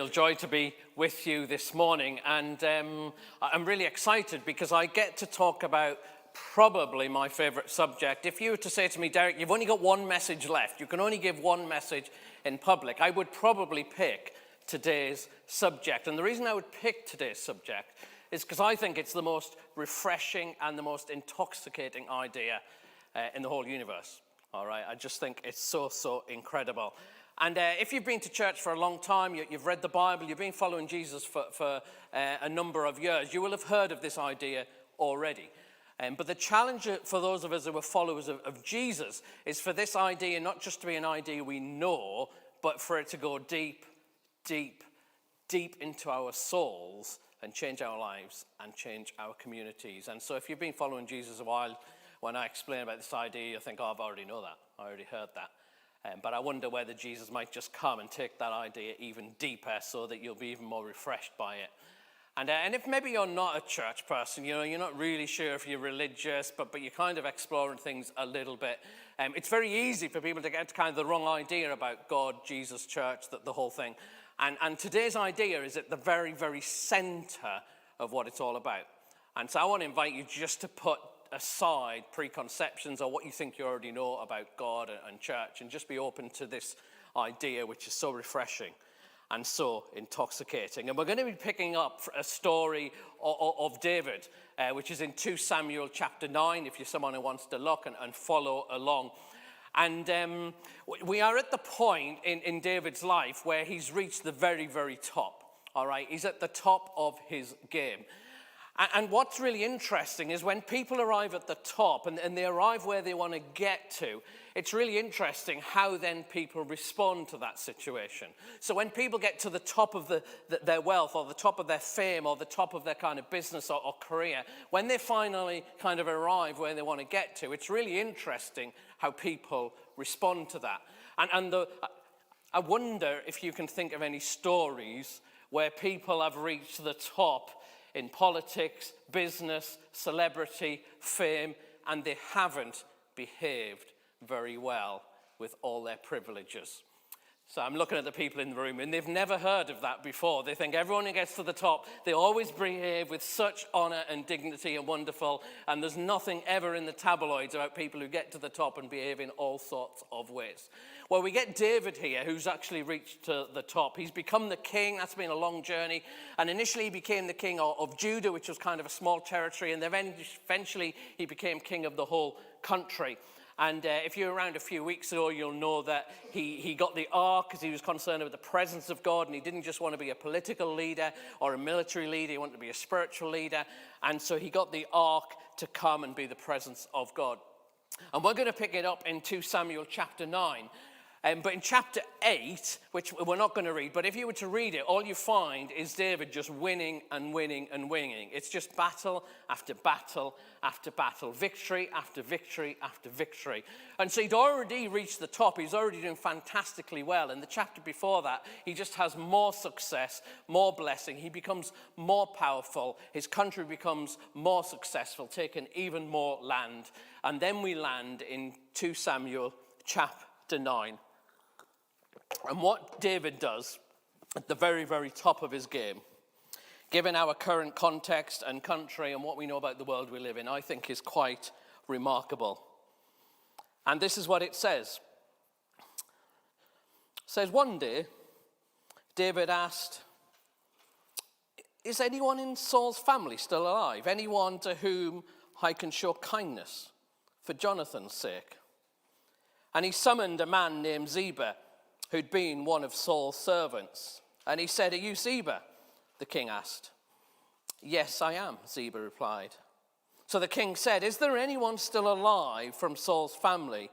Real joy to be with you this morning, and I'm really excited because I get to talk about probably my favorite subject. If you were to say to me, Derek, you've only got one message left, you can only give one message in public, I would probably pick today's subject. And the reason I would pick today's subject is because I think it's the most refreshing and the most intoxicating idea in the whole universe. All right, I just think it's so incredible. And if you've been to church for a long time, you've read the Bible, you've been following Jesus for a number of years, you will have heard of this idea already. But the challenge for those of us who are followers of Jesus is for this idea not just to be an idea we know, but for it to go deep into our souls and change our lives and change our communities. And so if you've been following Jesus a while, when I explain about this idea, you think, oh, I've already know that. I already heard that. But I wonder whether Jesus might just come and take that idea even deeper so that you'll be even more refreshed by it. And if maybe you're not a church person, you know, you're not really sure if you're religious, but you're kind of exploring things a little bit, it's very easy for people to get kind of the wrong idea about God, Jesus, church, the whole thing. And today's idea is at the very center of what it's all about. And so I want to invite you just to put aside preconceptions or what you think you already know about God and church and just be open to this idea, which is so refreshing and so intoxicating. And we're going to be picking up a story of David, which is in 2 Samuel chapter 9, if you're someone who wants to look and follow along. And we are at the point in David's life where he's reached the very top, all right? He's at the top of his game. And what's really interesting is when people arrive at the top and they arrive where they want to get to, it's really interesting how then people respond to that situation. So when people get to the top of their wealth or the top of their fame or the top of their kind of business or career, when they finally kind of arrive where they want to get to, it's really interesting how people respond to that. I wonder if you can think of any stories where people have reached the top in politics, business, celebrity, fame, and they haven't behaved very well with all their privileges. So I'm looking at the people in the room, and they've never heard of that before. They think everyone who gets to the top, they always behave with such honor and dignity and wonderful, and there's nothing ever in the tabloids about people who get to the top and behave in all sorts of ways. Well, we get David here, who's actually reached to the top. He's become the king. That's been a long journey. And initially he became the king of Judah, which was kind of a small territory, and then eventually he became king of the whole country. And if you're around a few weeks ago, you'll know that he got the ark because he was concerned with the presence of God, and he didn't just want to be a political leader or a military leader, he wanted to be a spiritual leader. And so he got the ark to come and be the presence of God. And we're going to pick it up in 2 Samuel chapter 9. But in chapter 8, which we're not going to read, but if you were to read it, all you find is David just winning. It's just battle after battle after battle, victory after victory after victory. And so he'd already reached the top. He's already doing fantastically well. In the chapter before that, he just has more success, more blessing. He becomes more powerful. His country becomes more successful, taking even more land. And then we land in 2 Samuel chapter 9. And what David does at the very top of his game, given our current context and country and what we know about the world we live in, I think is quite remarkable. And this is what it says. It says, one day, David asked, is anyone in Saul's family still alive? Anyone to whom I can show kindness for Jonathan's sake? And he summoned a man named Ziba, who'd been one of Saul's servants. And he said, are you Ziba? The king asked. Yes, I am, Ziba replied. So the king said, is there anyone still alive from Saul's family?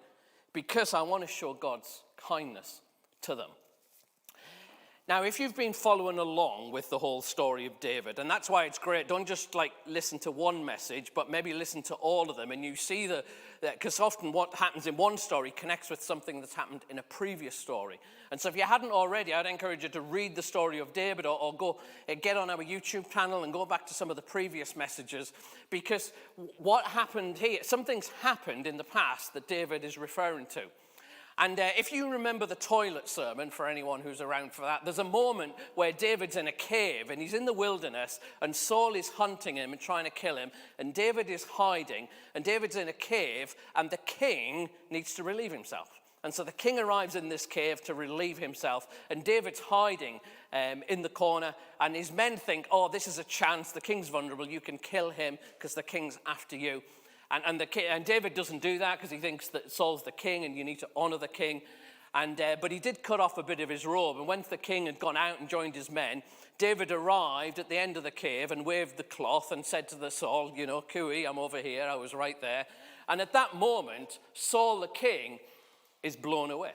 Because I want to show God's kindness to them. Now, if you've been following along with the whole story of David, and that's why it's great, don't just listen to one message, but maybe listen to all of them, and you see because often what happens in one story connects with something that's happened in a previous story. And so if you hadn't already, I'd encourage you to read the story of David or go get on our YouTube channel and go back to some of the previous messages, because what happened here, something's happened in the past that David is referring to. And if you remember the toilet sermon, for anyone who's around for that, there's a moment where David's in a cave and he's in the wilderness and Saul is hunting him and trying to kill him. And David is hiding and David's in a cave and the king needs to relieve himself. And so the king arrives in this cave to relieve himself. And David's hiding in the corner. And his men think, oh, this is a chance. The king's vulnerable. You can kill him because the king's after you. And David doesn't do that because he thinks that Saul's the king and you need to honor the king. But he did cut off a bit of his robe. And once the king had gone out and joined his men, David arrived at the end of the cave and waved the cloth and said to the Saul, you know, cooey, I'm over here. I was right there. And at that moment, Saul the king is blown away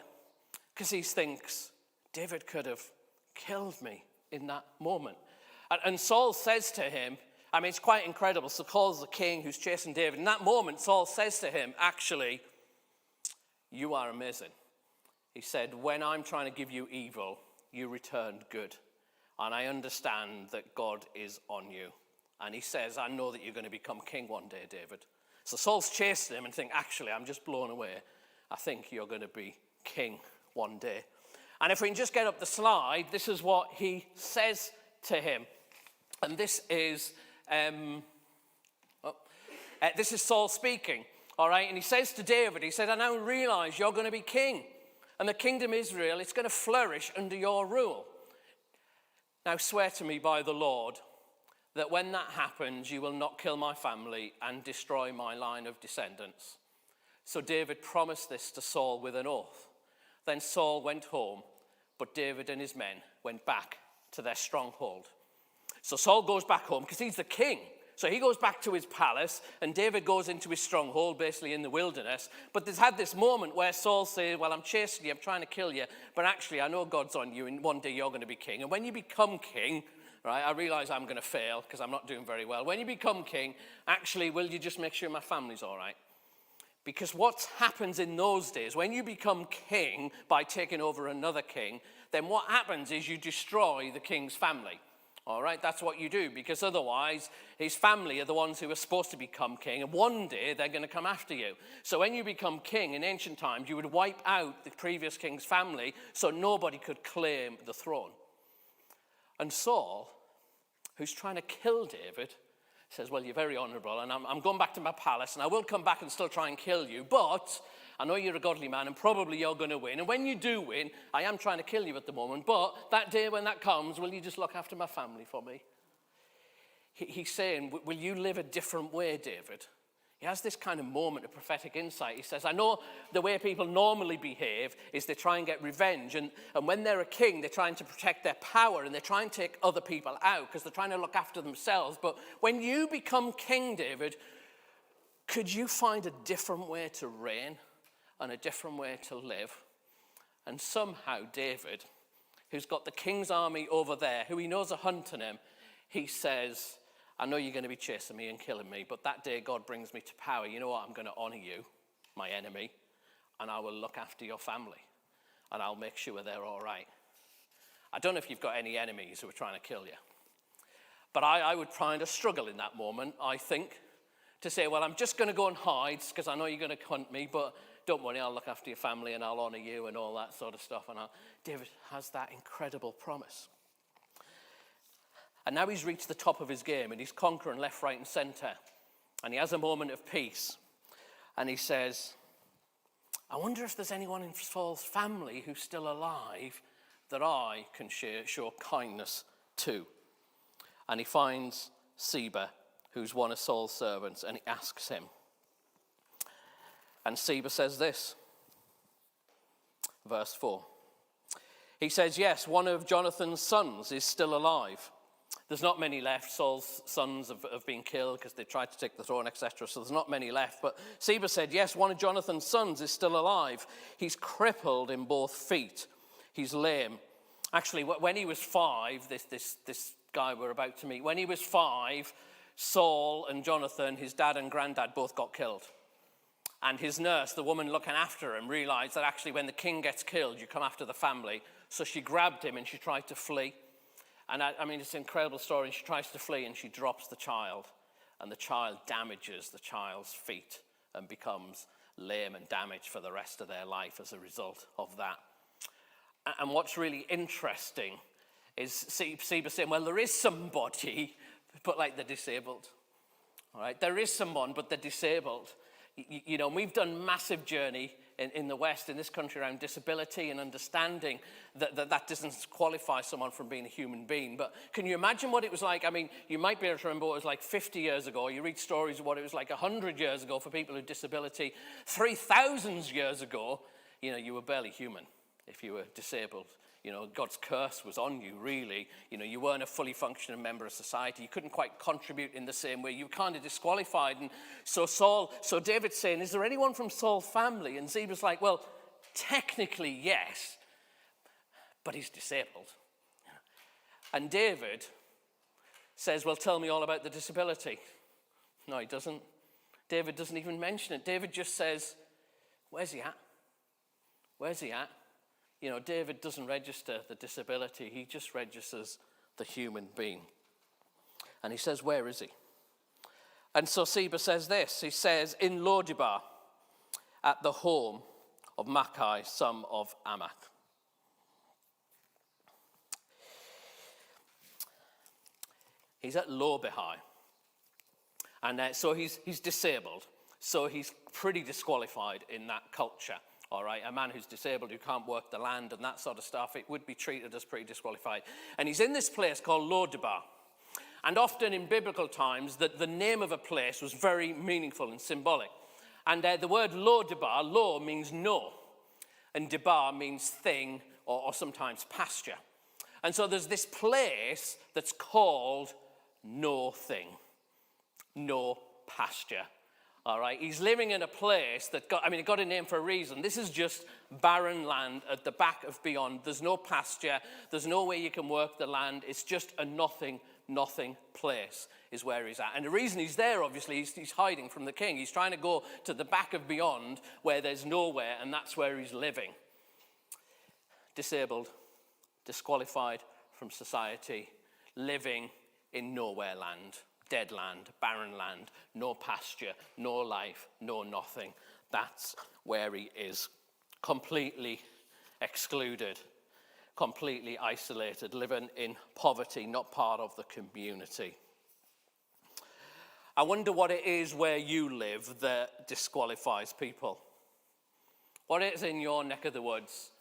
because he thinks David could have killed me in that moment. And Saul says to him, I mean, it's quite incredible. So Saul's the king who's chasing David. In that moment, Saul says to him, actually, you are amazing. He said, when I'm trying to give you evil, you returned good. And I understand that God is on you. And he says, I know that you're going to become king one day, David. So Saul's chasing him and thinking, actually, I'm just blown away. I think you're going to be king one day. And if we can just get up the slide, this is what he says to him. And this is Saul speaking, all right? And he says to David, he said, I now realize you're going to be king. And the kingdom Israel, it's going to flourish under your rule. Now swear to me by the Lord that when that happens, you will not kill my family and destroy my line of descendants. So David promised this to Saul with an oath. Then Saul went home, but David and his men went back to their stronghold. So Saul goes back home because he's the king. So he goes back to his palace and David goes into his stronghold, basically in the wilderness. But there's had this moment where Saul says, well, I'm chasing you, I'm trying to kill you. But actually, I know God's on you and one day you're going to be king. And when you become king, right, I realize I'm going to fail because I'm not doing very well. When you become king, actually, will you just make sure my family's all right? Because what happens in those days, when you become king by taking over another king, then what happens is you destroy the king's family. All right, that's what you do, because otherwise his family are the ones who are supposed to become king, and one day they're going to come after you. So when you become king in ancient times, you would wipe out the previous king's family so nobody could claim the throne. And Saul, who's trying to kill David, says, well, you're very honorable, and I'm going back to my palace, and I will come back and still try and kill you, but I know you're a godly man, and probably you're going to win. And when you do win, I am trying to kill you at the moment, but that day when that comes, will you just look after my family for me? He's saying, will you live a different way, David? He has this kind of moment of prophetic insight. He says, I know the way people normally behave is they try and get revenge. And when they're a king, they're trying to protect their power and they try and take other people out because they're trying to look after themselves. But when you become king, David, could you find a different way to reign and a different way to live? And somehow David, who's got the king's army over there, who he knows are hunting him, he says, I know you're going to be chasing me and killing me, but that day God brings me to power. You know what? I'm going to honor you, my enemy, and I will look after your family, and I'll make sure they're all right. I don't know if you've got any enemies who are trying to kill you, but I would find a struggle in that moment, I think, to say, well, I'm just going to go and hide because I know you're going to hunt me, but don't worry, I'll look after your family and I'll honor you and all that sort of stuff. And David has that incredible promise. And now he's reached the top of his game and he's conquering left, right, and center. And he has a moment of peace. And he says, I wonder if there's anyone in Saul's family who's still alive that I can show kindness to. And he finds Ziba, who's one of Saul's servants, and he asks him. And Ziba says this, verse 4. He says, yes, one of Jonathan's sons is still alive. There's not many left. Saul's sons have been killed because they tried to take the throne, etc. So there's not many left. But Ziba said, yes, one of Jonathan's sons is still alive. He's crippled in both feet. He's lame. Actually, when he was 5, this guy we're about to meet, when he was 5, Saul and Jonathan, his dad and granddad, both got killed. And his nurse, the woman looking after him, realized that actually when the king gets killed, you come after the family. So she grabbed him and she tried to flee. And I mean, it's an incredible story. She tries to flee and she drops the child. And the child damages the child's feet and becomes lame and damaged for the rest of their life as a result of that. And what's really interesting is Seba saying, well, there is somebody, but like the disabled. All right, there is someone, but they're disabled. You know, we've done massive journey in the West, in this country, around disability and understanding that doesn't qualify someone from being a human being. But can you imagine what it was like? I mean, you might be able to remember what it was like 50 years ago. You read stories of what it was like 100 years ago for people with disability. 3,000 years ago, you know, you were barely human if you were disabled. You know, God's curse was on you, really. You know, you weren't a fully functioning member of society. You couldn't quite contribute in the same way. You were kind of disqualified. And so David's saying, is there anyone from Saul's family? And Ziba's like, well, technically, yes, but he's disabled. And David says, well, tell me all about the disability. No, he doesn't. David doesn't even mention it. David just says, where's he at? Where's he at? You know, David doesn't register the disability. He just registers the human being. And he says, where is he? And so Ziba says this. He says, in Lodebar, at the home of Makai, son of Amath. He's at Lodebar. And so he's disabled. So he's pretty disqualified in that culture. All right, a man who's disabled, who can't work the land and that sort of stuff, it would be treated as pretty disqualified. And he's in this place called Lodebar. And often in biblical times, the name of a place was very meaningful and symbolic. And the word Lodebar, lo means no, and debar means thing or sometimes pasture. And so there's this place that's called no thing, no pasture. All right, he's living in a place that it got a name for a reason. This is just barren land at the back of beyond. There's no pasture. There's no way you can work the land. It's just a nothing place is where he's at. And the reason he's there, obviously, he's hiding from the king. He's trying to go to the back of beyond where there's nowhere, and that's where he's living. Disabled, disqualified from society, living in nowhere land. Dead land, barren land, no pasture, no life, no nothing. That's where he is. Completely excluded, completely isolated, living in poverty, not part of the community. I wonder what it is where you live that disqualifies people. What it is in your neck of the woods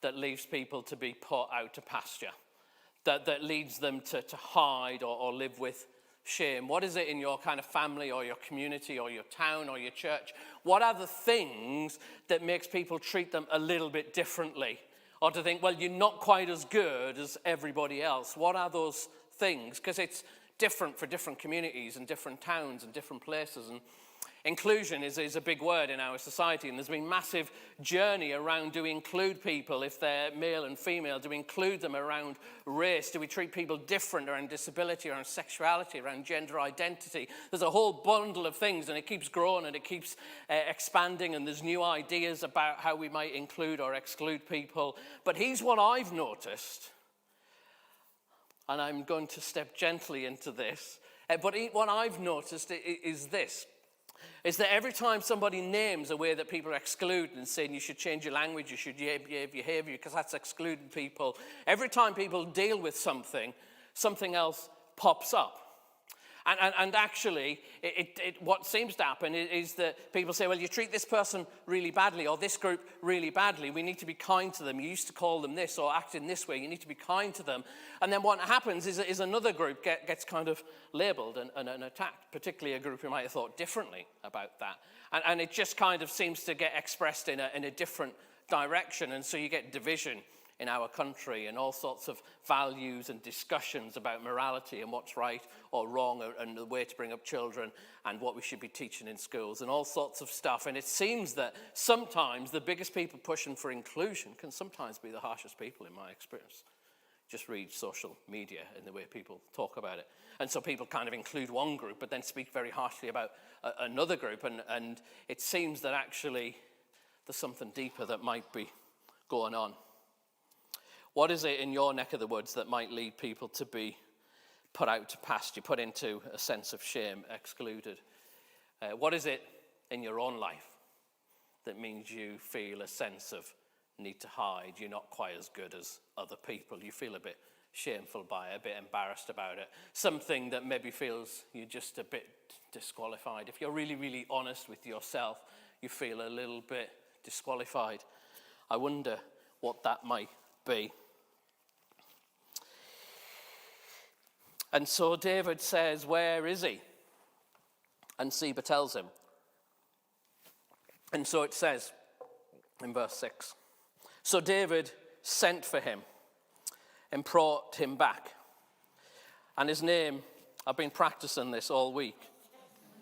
that leaves people to be put out to pasture, that leads them to hide or live with shame? What is it in your kind of family or your community or your town or your church? What are the things that makes people treat them a little bit differently? Or to think, well, you're not quite as good as everybody else. What are those things? Because it's different for different communities and different towns and different places. And inclusion is a big word in our society, and there's been massive journey around, do we include people if they're male and female? Do we include them around race? Do we treat people different around disability, around sexuality, around gender identity? There's a whole bundle of things, and it keeps growing and it keeps expanding, and there's new ideas about how we might include or exclude people. But here's what I've noticed, and I'm going to step gently into this, but what I've noticed is this. Is that every time somebody names a way that people are excluded and saying you should change your language, you should behave your behavior because that's excluding people, every time people deal with something else pops up. And actually, what seems to happen is that people say, well, you treat this person really badly or this group really badly. We need to be kind to them. You used to call them this or act in this way. You need to be kind to them. And then what happens is another group gets kind of labeled and attacked, particularly a group who might have thought differently about that. And it just kind of seems to get expressed in a different direction. And so you get division in our country and all sorts of values and discussions about morality and what's right or wrong and the way to bring up children and what we should be teaching in schools and all sorts of stuff. And it seems that sometimes the biggest people pushing for inclusion can sometimes be the harshest people in my experience. Just read social media and the way people talk about it. And so people kind of include one group but then speak very harshly about another group. And it seems that actually there's something deeper that might be going on. What is it in your neck of the woods that might lead people to be put out to pasture, put into a sense of shame, excluded? What is it in your own life that means you feel a sense of need to hide. You're not quite as good as other people. You feel a bit shameful by it, a bit embarrassed about it. Something that maybe feels you're just a bit disqualified. If you're really, really honest with yourself, you feel a little bit disqualified. I wonder what that might be. And so David says, where is he? And Ziba tells him. And so it says in verse 6, so David sent for him and brought him back. And his name, I've been practicing this all week.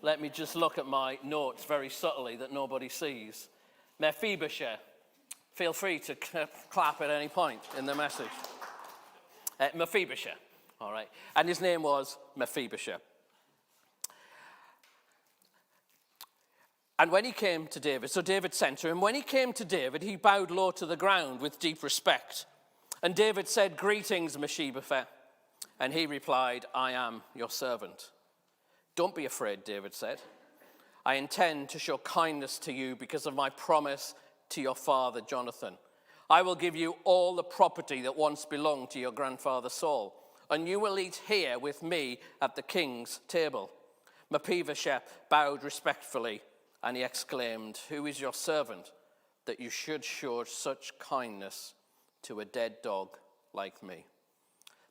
Let me just look at my notes very subtly that nobody sees. Mephibosheth. Feel free to clap at any point in the message. Mephibosheth. All right. And his name was Mephibosheth. And when he came to David, so David sent to him, when he came to David, he bowed low to the ground with deep respect. And David said, greetings, Mephibosheth. And he replied, I am your servant. Don't be afraid, David said. I intend to show kindness to you because of my promise to your father, Jonathan. I will give you all the property that once belonged to your grandfather Saul, and you will eat here with me at the king's table. Mephibosheth bowed respectfully, and he exclaimed, who is your servant that you should show such kindness to a dead dog like me?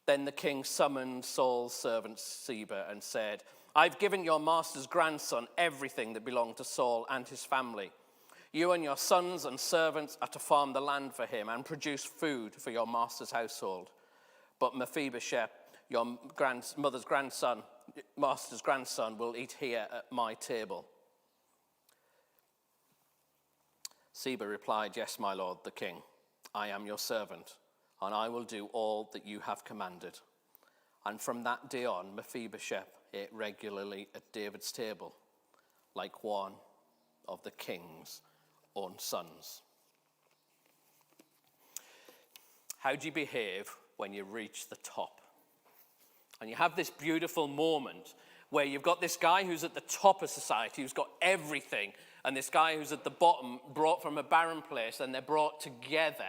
Then the king summoned Saul's servant Ziba and said, I've given your master's grandson everything that belonged to Saul and his family. You and your sons and servants are to farm the land for him and produce food for your master's household. But Mephibosheth, your master's grandson, will eat here at my table. Ziba replied, yes, my lord, the king. I am your servant, and I will do all that you have commanded. And from that day on, Mephibosheth ate regularly at David's table, like one of the king's own sons. How do you behave when you reach the top? And you have this beautiful moment where you've got this guy who's at the top of society, who's got everything, and this guy who's at the bottom, brought from a barren place, and they're brought together.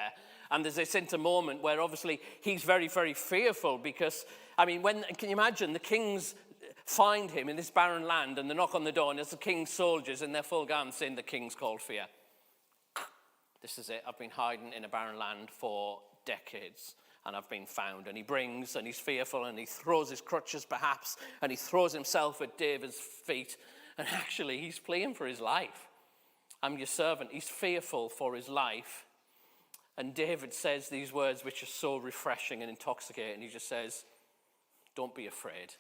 And there's this moment where obviously he's very, very fearful because, can you imagine the kings find him in this barren land and they knock on the door and there's the king's soldiers in their full garments saying the king's called for you. This is it. I've been hiding in a barren land for decades and I've been found. And he brings and he's fearful and he throws his crutches perhaps and he throws himself at David's feet. And actually he's pleading for his life. I'm your servant. He's fearful for his life. And David says these words which are so refreshing and intoxicating. He just says, don't be afraid.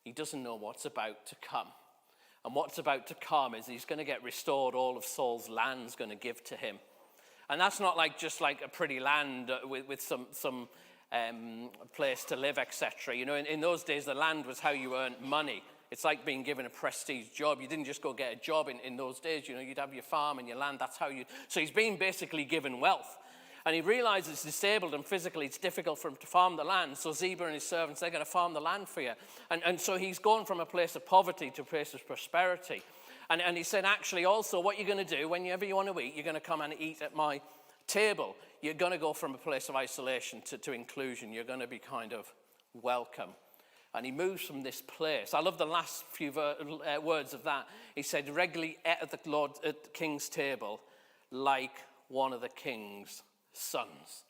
He doesn't know what's about to come. And what's about to come is he's going to get restored. All of Saul's land's going to give to him. And that's not just like a pretty land with some place to live, etc. You know, in those days, the land was how you earned money. It's like being given a prestige job. You didn't just go get a job in those days. You know, you'd have your farm and your land. That's how you. So he's being basically given wealth. And he realizes he's disabled and physically it's difficult for him to farm the land. So Ziba and his servants, they're going to farm the land for you. And so he's gone from a place of poverty to a place of prosperity. And he said, actually, also, what you're going to do, whenever you want to eat, you're going to come and eat at my table. You're going to go from a place of isolation to inclusion. You're going to be kind of welcome. And he moves from this place. I love the last few words of that. He said, regularly at the king's table, like one of the king's sons.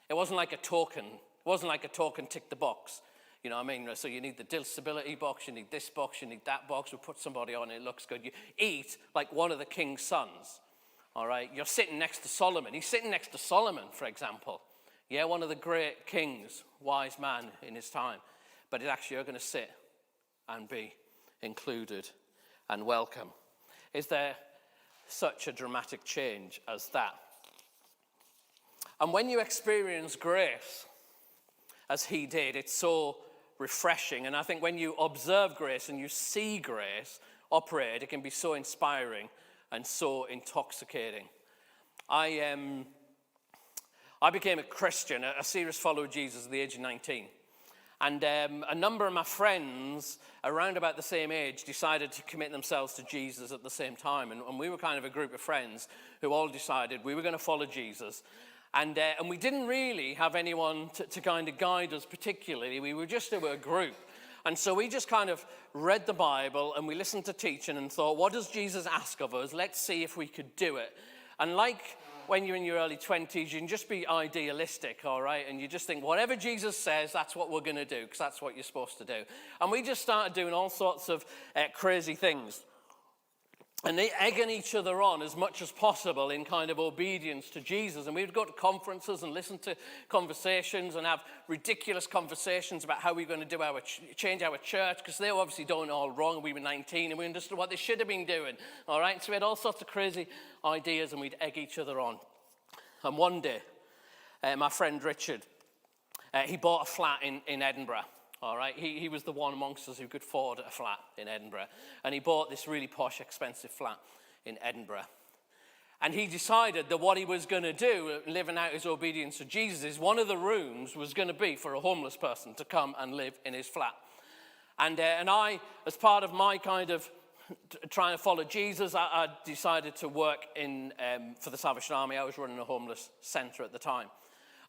It wasn't like a token. It wasn't like a token tick the box. You know what I mean? So you need the disability box, you need this box, you need that box. We'll put somebody on it looks good. You eat like one of the king's sons. All right? You're sitting next to Solomon. He's sitting next to Solomon, for example. Yeah, one of the great kings, wise man in his time. But actually you're going to sit and be included and welcome. Is there such a dramatic change as that? And when you experience grace, as he did, it's so refreshing. And I think when you observe grace and you see grace operate, it can be so inspiring and so intoxicating. I became a Christian, a serious follower of Jesus at the age of 19. And a number of my friends around about the same age decided to commit themselves to Jesus at the same time. And we were kind of a group of friends who all decided we were going to follow Jesus. And we didn't really have anyone to kind of guide us particularly. We were just a group. And so we just kind of read the Bible and we listened to teaching and thought, what does Jesus ask of us? Let's see if we could do it. And like when you're in your early 20s, you can just be idealistic, all right? And you just think, whatever Jesus says, that's what we're going to do, because that's what you're supposed to do. And we just started doing all sorts of crazy things. And they egging each other on as much as possible in kind of obedience to Jesus. And we would go to conferences and listen to conversations and have ridiculous conversations about how we were going to do change our church, because they were obviously doing it all wrong. And we were 19 and we understood what they should have been doing. All right, so we had all sorts of crazy ideas and we'd egg each other on. And one day, my friend Richard, he bought a flat in Edinburgh. All right, he was the one amongst us who could afford a flat in Edinburgh. And he bought this really posh, expensive flat in Edinburgh. And he decided that what he was going to do, living out his obedience to Jesus, is one of the rooms was going to be for a homeless person to come and live in his flat. And I, as part of my kind of trying to follow Jesus, I decided to work for the Salvation Army. I was running a homeless centre at the time.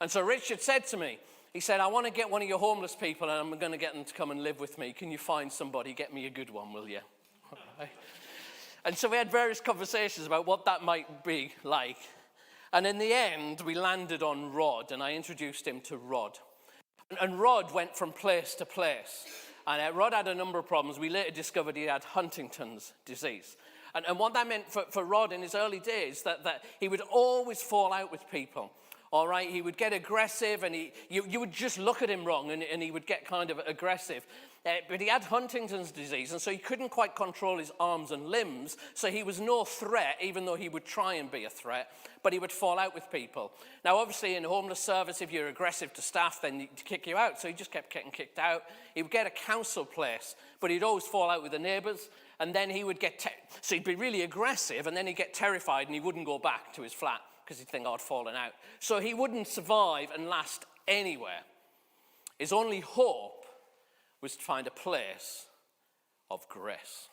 And so Richard said to me, he said, I want to get one of your homeless people and I'm going to get them to come and live with me. Can you find somebody? Get me a good one, will you? And so we had various conversations about what that might be like. And in the end, we landed on Rod, and I introduced him to Rod. And Rod went from place to place. And Rod had a number of problems. We later discovered he had Huntington's disease. And what that meant for Rod in his early days, that he would always fall out with people. All right, he would get aggressive, and you would just look at him wrong, and he would get kind of aggressive. But he had Huntington's disease, and so he couldn't quite control his arms and limbs, so he was no threat, even though he would try and be a threat, but he would fall out with people. Now, obviously, in homeless service, if you're aggressive to staff, then they kick you out, so he just kept getting kicked out. He would get a council place, but he'd always fall out with the neighbours, and then he would so he'd be really aggressive, and then he'd get terrified, and he wouldn't go back to his flat, because he'd think I'd fallen out. So he wouldn't survive and last anywhere. His only hope was to find a place of grace.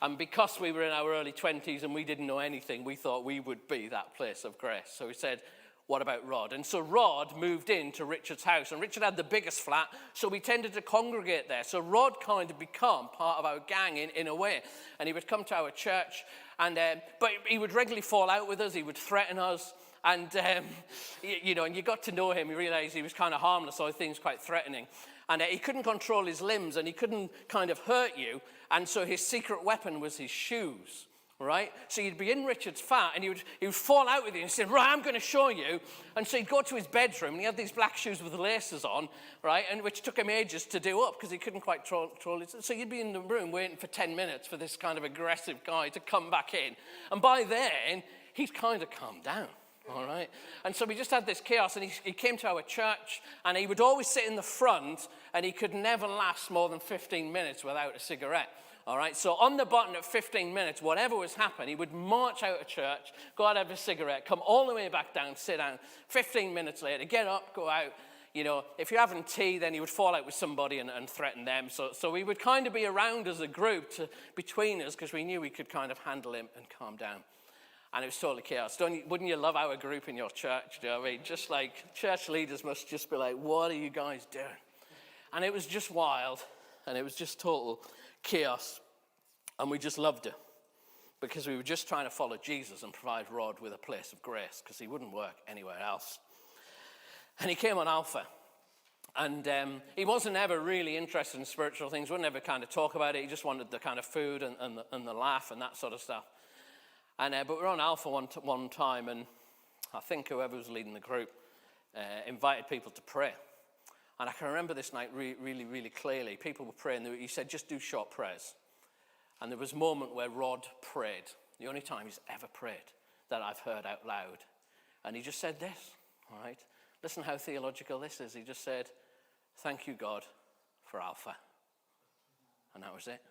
And because we were in our early 20s and we didn't know anything, we thought we would be that place of grace. So we said, what about Rod? And so Rod moved into Richard's house, and Richard had the biggest flat, so we tended to congregate there. So Rod kind of became part of our gang in a way, and he would come to our church, but he would regularly fall out with us, he would threaten us, and and you got to know him, you realized he was kind of harmless, so things quite threatening. And he couldn't control his limbs, and he couldn't kind of hurt you, and so his secret weapon was his shoes. Right? So you'd be in Richard's flat and he would fall out with you and say, right, I'm going to show you. And so he'd go to his bedroom and he had these black shoes with laces on, right? And which took him ages to do up because he couldn't quite control it. So you'd be in the room waiting for 10 minutes for this kind of aggressive guy to come back in. And by then, he'd kind of calmed down. All right. And so we just had this chaos, and he came to our church, and he would always sit in the front, and he could never last more than 15 minutes without a cigarette. All right, so on the button at 15 minutes, whatever was happening, he would march out of church, go out, have a cigarette, come all the way back down, sit down. 15 minutes later, get up, go out. You know, if you're having tea, then he would fall out with somebody and threaten them. So we would kind of be around as a group between us, because we knew we could kind of handle him and calm down. And it was totally chaos. Wouldn't you love our group in your church? Do you know what I mean? Just like church leaders must just be like, what are you guys doing? And it was just wild, and it was just total chaos, and we just loved it because we were just trying to follow Jesus and provide Rod with a place of grace, because he wouldn't work anywhere else. And he came on Alpha, and he wasn't ever really interested in spiritual things, wouldn't ever kind of talk about it. He just wanted the kind of food and the laugh and that sort of stuff. And but we were on Alpha one time, and I think whoever was leading the group invited people to pray. And I can remember this night really, really clearly. People were praying. He said, just do short prayers. And there was a moment where Rod prayed, the only time he's ever prayed that I've heard out loud. And he just said this, all right? Listen how theological this is. He just said, thank you, God, for Alpha. And that was it.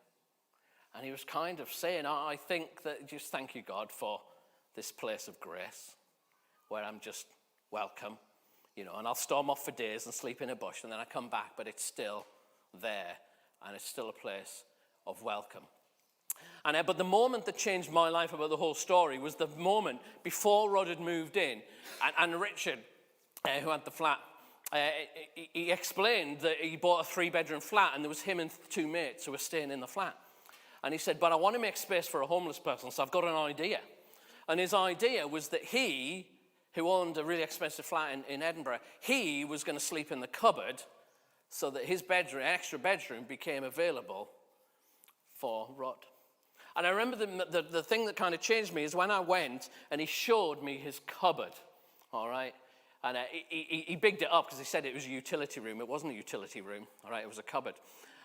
And he was kind of saying, I think that just thank you, God, for this place of grace where I'm just welcome. and I'll storm off for days and sleep in a bush, and then I come back, but it's still there, and it's still a place of welcome. But the moment that changed my life about the whole story was the moment before Rod had moved in, and Richard, who had the flat, he explained that he bought a 3-bedroom flat, and there was him and 2 mates who were staying in the flat. And he said, but I want to make space for a homeless person, so I've got an idea. And his idea was that he, who owned a really expensive flat in Edinburgh, he was going to sleep in the cupboard so that his bedroom, extra bedroom, became available for Rod. And I remember the thing that kind of changed me is when I went and he showed me his cupboard, all right? And he bigged it up because he said it was a utility room. It wasn't a utility room, all right? It was a cupboard.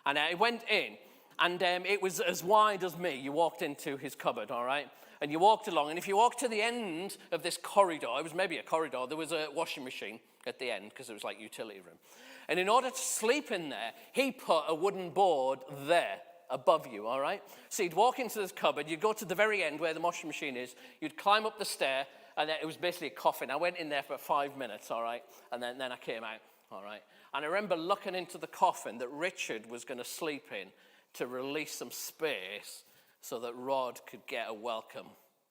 And I went in, and it was as wide as me. You walked into his cupboard, all right? And you walked along, and if you walked to the end of this corridor, it was maybe a corridor, there was a washing machine at the end because it was like utility room. And in order to sleep in there, he put a wooden board there above you, all right? So you'd walk into this cupboard, you'd go to the very end where the washing machine is, you'd climb up the stair, and then it was basically a coffin. I went in there for 5 minutes, all right? And then I came out, all right? And I remember looking into the coffin that Richard was going to sleep in to release some space so that Rod could get a welcome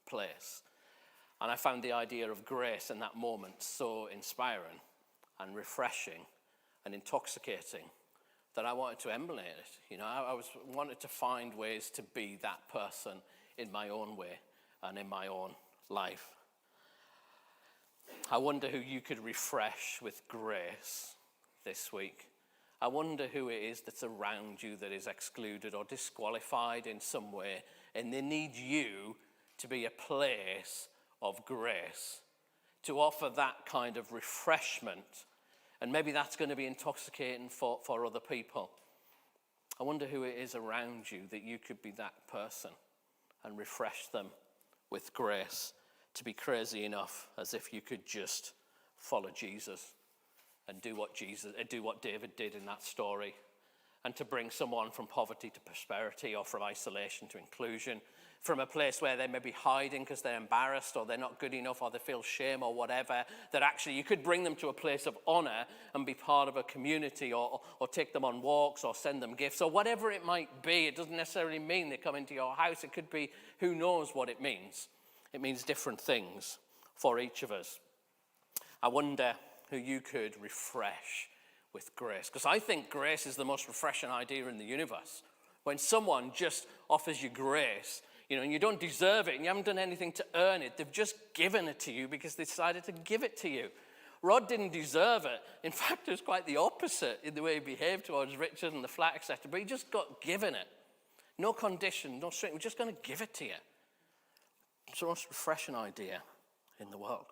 place. And I found the idea of grace in that moment so inspiring and refreshing and intoxicating that I wanted to emulate it. I wanted to find ways to be that person in my own way and in my own life. I wonder who you could refresh with grace this week. I wonder who it is that's around you that is excluded or disqualified in some way, and they need you to be a place of grace, to offer that kind of refreshment. And maybe that's going to be intoxicating for other people. I wonder who it is around you that you could be that person and refresh them with grace, to be crazy enough as if you could just follow Jesus and do what David did in that story, and to bring someone from poverty to prosperity, or from isolation to inclusion, from a place where they may be hiding because they're embarrassed or they're not good enough or they feel shame or whatever, that actually you could bring them to a place of honor and be part of a community, or take them on walks or send them gifts or whatever it might be. It doesn't necessarily mean they come into your house. It could be, who knows what it means. It means different things for each of us. I wonder who you could refresh with grace, because I think grace is the most refreshing idea in the universe. When someone just offers you grace, and you don't deserve it and you haven't done anything to earn it. They've just given it to you because they decided to give it to you. Rod didn't deserve it. In fact, it was quite the opposite in the way he behaved towards Richard and the flat, etc. But he just got given it. No condition, no string. We're just going to give it to you. It's the most refreshing idea in the world.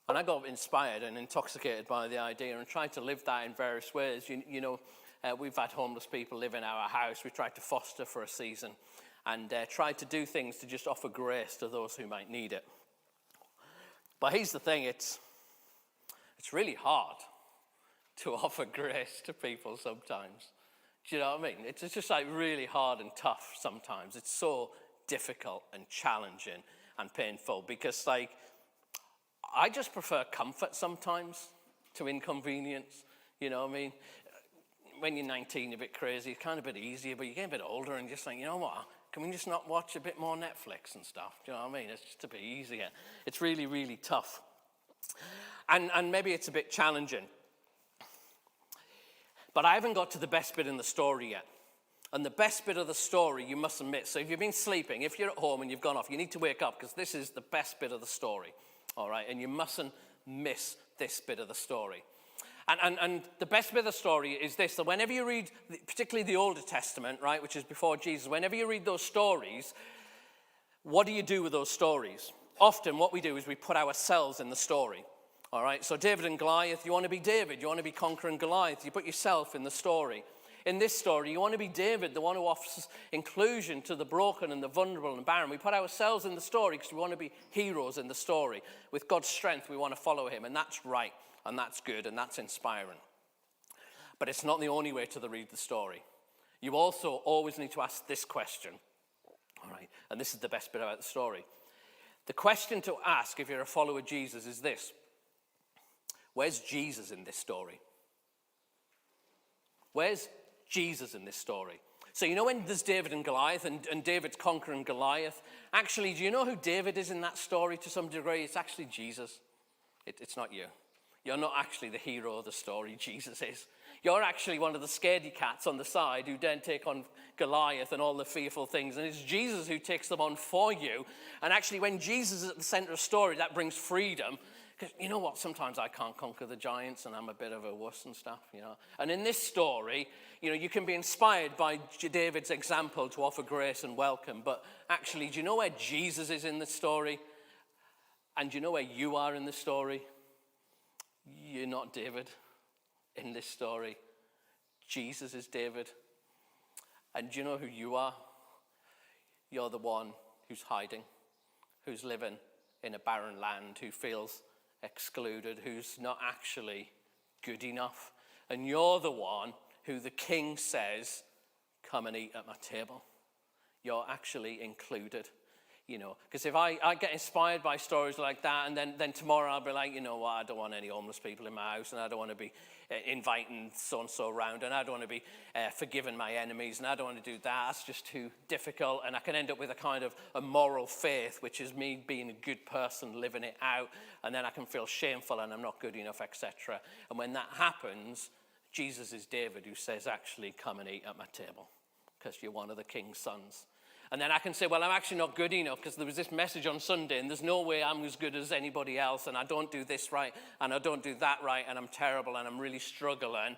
And I got inspired and intoxicated by the idea and tried to live that in various ways. We've had homeless people live in our house. We tried to foster for a season and tried to do things to just offer grace to those who might need it. But here's the thing, it's really hard to offer grace to people sometimes. Do you know what I mean? It's just like really hard and tough sometimes. It's so difficult and challenging and painful because I just prefer comfort sometimes to inconvenience. You know what I mean? When you're 19, you're a bit crazy, it's kind of a bit easier, but you get a bit older and just think, you know what, can we just not watch a bit more Netflix and stuff? Do you know what I mean? It's just a bit easier. It's really, really tough. And maybe it's a bit challenging. But I haven't got to the best bit in the story yet. And the best bit of the story you mustn't miss. So if you've been sleeping, if you're at home and you've gone off, you need to wake up because this is the best bit of the story. All right? And you mustn't miss this bit of the story. And the best bit of the story is this, that whenever you read, particularly the Older Testament, right, which is before Jesus, whenever you read those stories, what do you do with those stories? Often what we do is we put ourselves in the story, all right? So David and Goliath, you want to be David, you want to be conquering Goliath, you put yourself in the story. In this story, you want to be David, the one who offers inclusion to the broken and the vulnerable and barren. We put ourselves in the story because we want to be heroes in the story. With God's strength, we want to follow him, and that's right. And that's good, and that's inspiring. But it's not the only way to read the story. You also always need to ask this question. All right, and this is the best bit about the story. The question to ask if you're a follower of Jesus is this. Where's Jesus in this story? Where's Jesus in this story? So you know when there's David and Goliath, and David's conquering Goliath, actually, do you know who David is in that story to some degree? It's actually Jesus. It's not you. You're not actually the hero of the story. Jesus is. You're actually one of the scaredy cats on the side who then take on Goliath and all the fearful things. And it's Jesus who takes them on for you. And actually, when Jesus is at the center of the story, that brings freedom. Because you know what? Sometimes I can't conquer the giants and I'm a bit of a wuss and stuff, you know. And in this story, you know, you can be inspired by David's example to offer grace and welcome. But actually, do you know where Jesus is in the story? And do you know where you are in the story? You're not David in this story. Jesus is David. And do you know who you are? You're the one who's hiding, who's living in a barren land, who feels excluded, who's not actually good enough. And you're the one who the king says, come and eat at my table. You're actually included. You know, because if I get inspired by stories like that, and then tomorrow I'll be like, you know what, I don't want any homeless people in my house, and I don't want to be inviting so-and-so around, and I don't want to be forgiving my enemies, and I don't want to do that. That's just too difficult, and I can end up with a kind of a moral faith, which is me being a good person, living it out, and then I can feel shameful and I'm not good enough, etc. And when that happens, Jesus is David who says, actually, come and eat at my table, because you're one of the king's sons. And then I can say, well, I'm actually not good enough because there was this message on Sunday and there's no way I'm as good as anybody else, and I don't do this right and I don't do that right, and I'm terrible and I'm really struggling.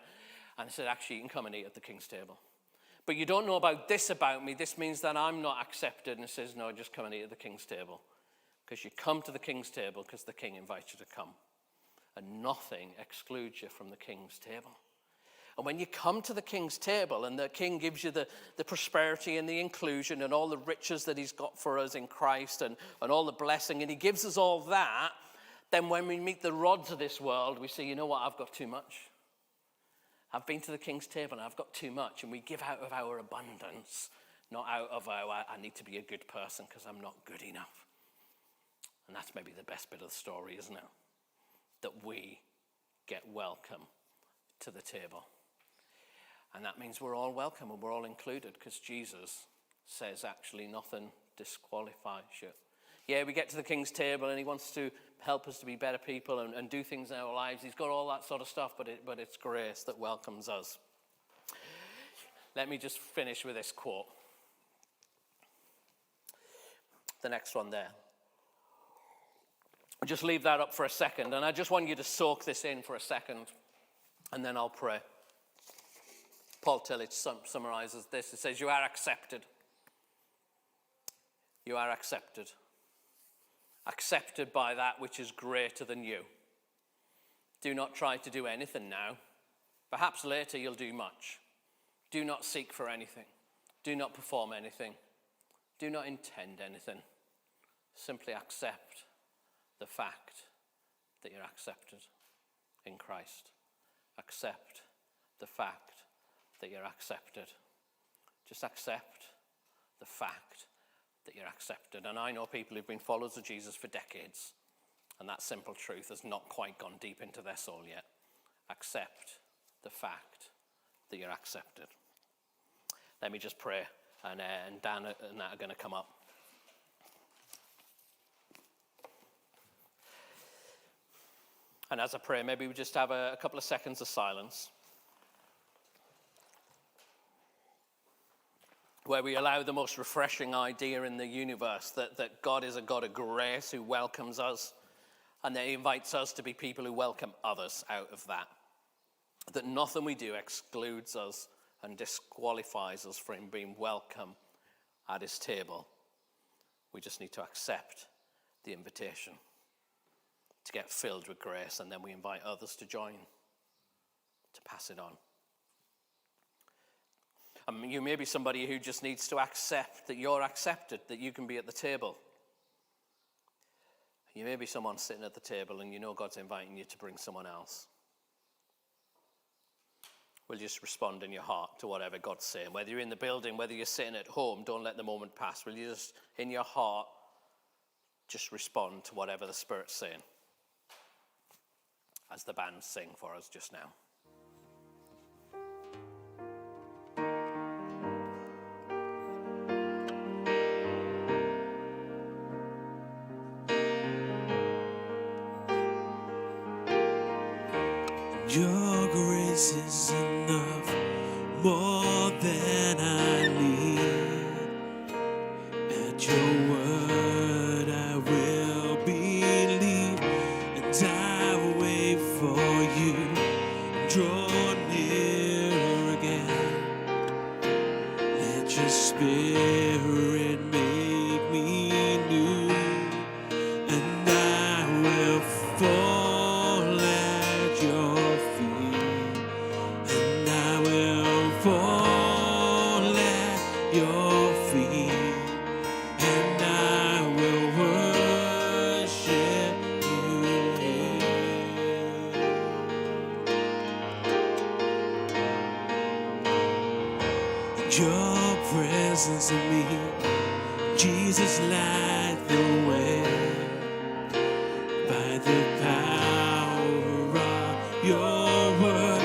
And I said, actually, you can come and eat at the king's table. But you don't know about this about me. This means that I'm not accepted. And it says, no, just come and eat at the king's table. Because you come to the king's table because the king invites you to come. And nothing excludes you from the king's table. And when you come to the king's table and the king gives you the prosperity and the inclusion and all the riches that he's got for us in Christ and all the blessing, and he gives us all that, then when we meet the rods of this world, we say, you know what, I've got too much. I've been to the king's table and I've got too much. And we give out of our abundance, not out of our, I need to be a good person because I'm not good enough. And that's maybe the best bit of the story, isn't it? That we get welcome to the table. And that means we're all welcome and we're all included, because Jesus says actually nothing disqualifies you. Yeah, we get to the king's table and he wants to help us to be better people and do things in our lives. He's got all that sort of stuff, but it's grace that welcomes us. Let me just finish with this quote. The next one there. I'll just leave that up for a second, and I just want you to soak this in for a second, and then I'll pray. Paul Tillich summarizes this. It says, you are accepted. You are accepted. Accepted by that which is greater than you. Do not try to do anything now. Perhaps later you'll do much. Do not seek for anything. Do not perform anything. Do not intend anything. Simply accept the fact that you're accepted in Christ. Accept the fact that you're accepted. Just accept the fact that you're accepted. And I know people who've been followers of Jesus for decades, and that simple truth has not quite gone deep into their soul yet. Accept the fact that you're accepted. Let me just pray, and Dan and Nat are going to come up. And as I pray, maybe we just have a couple of seconds of silence, where we allow the most refreshing idea in the universe, that God is a God of grace who welcomes us, and that he invites us to be people who welcome others out of that. That nothing we do excludes us and disqualifies us from being welcome at his table. We just need to accept the invitation to get filled with grace, and then we invite others to join, to pass it on. You may be somebody who just needs to accept that you're accepted, that you can be at the table. You may be someone sitting at the table and you know God's inviting you to bring someone else. Will you just respond in your heart to whatever God's saying? Whether you're in the building, whether you're sitting at home, don't let the moment pass. Will you just, in your heart, just respond to whatever the Spirit's saying? as the band sing for us just now. Your grace is enough, more than I need. At your word I will believe, and I will wait for you. Draw near again. Let your spirit make me new, and I will fall at your feet, and I will fall at your feet, and I will worship you here. Your presence in me, Jesus, light the way. By the power of your word,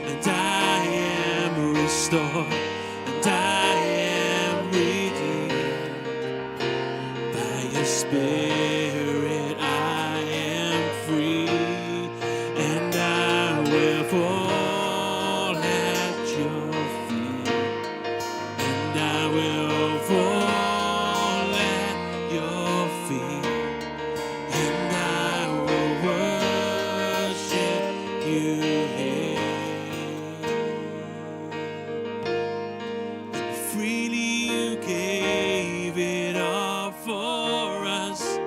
and I am restored, and I am redeemed. By your spirit I am free, and I will fall at your feet, and I will fall at your feet, and I will worship you here. And freely you gave it all for us,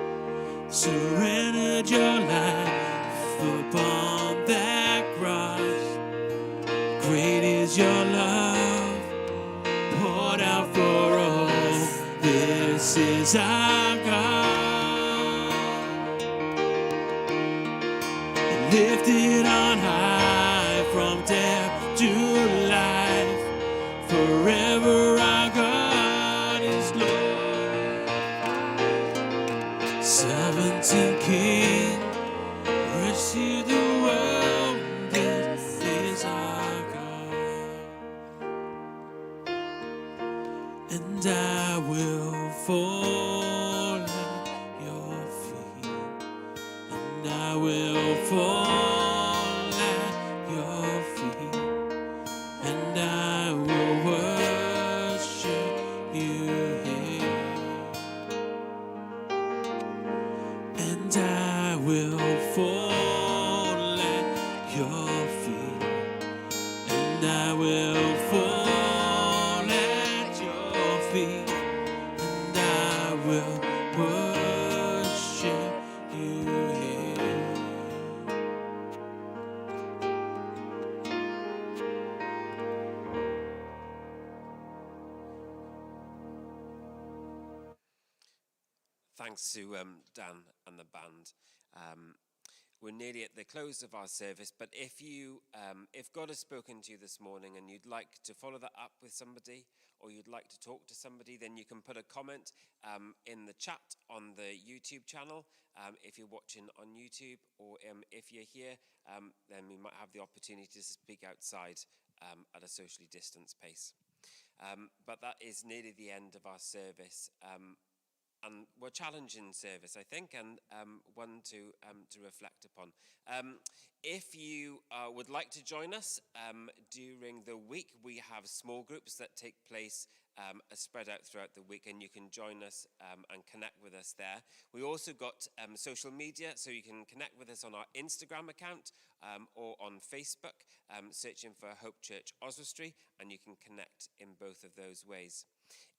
surrendered your life upon that cross. Great is your love, poured out for all. This is our God. Lifted on high from death to life, forever our God is Lord. 17 King, receive the world, this is our God. And I will fall at your feet, and I will fall at your feet, and I will worship you here, and I will fall at your feet, and I will fall at your feet, and I will worship you here. Thanks to Dan and the band. We're nearly at the close of our service, but if God has spoken to you this morning and you'd like to follow that up with somebody, or you'd like to talk to somebody, then you can put a comment in the chat on the YouTube channel. If you're watching on YouTube, or if you're here, then we might have the opportunity to speak outside at a socially distanced pace. But that is nearly the end of our service. And we're challenging service, I think, and one to reflect upon. If you would like to join us during the week, we have small groups that take place spread out throughout the week, and you can join us and connect with us there. We also got social media, so you can connect with us on our Instagram account or on Facebook, searching for Hope Church Oswestry, and you can connect in both of those ways.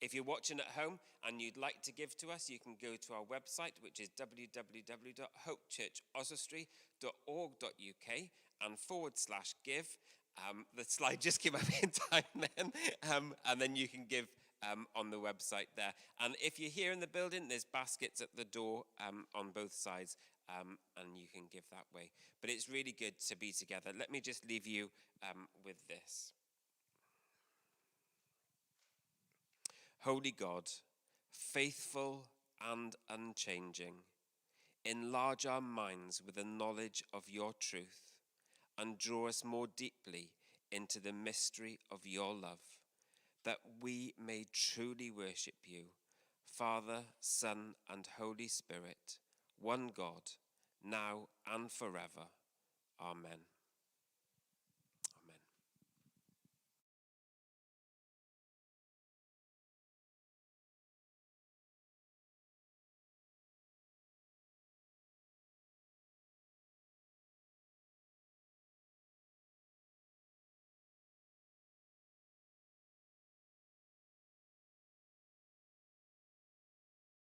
If you're watching at home and you'd like to give to us, you can go to our website, which is www.hopechurchoswestry.org.uk and /give. The slide just came up in time then, and then you can give on the website there. And if you're here in the building, there's baskets at the door on both sides, and you can give that way. But it's really good to be together. Let me just leave you with this. Holy God, faithful and unchanging, enlarge our minds with the knowledge of your truth. and draw us more deeply into the mystery of your love, that we may truly worship you, Father, Son, and Holy Spirit, one God, now and forever. Amen.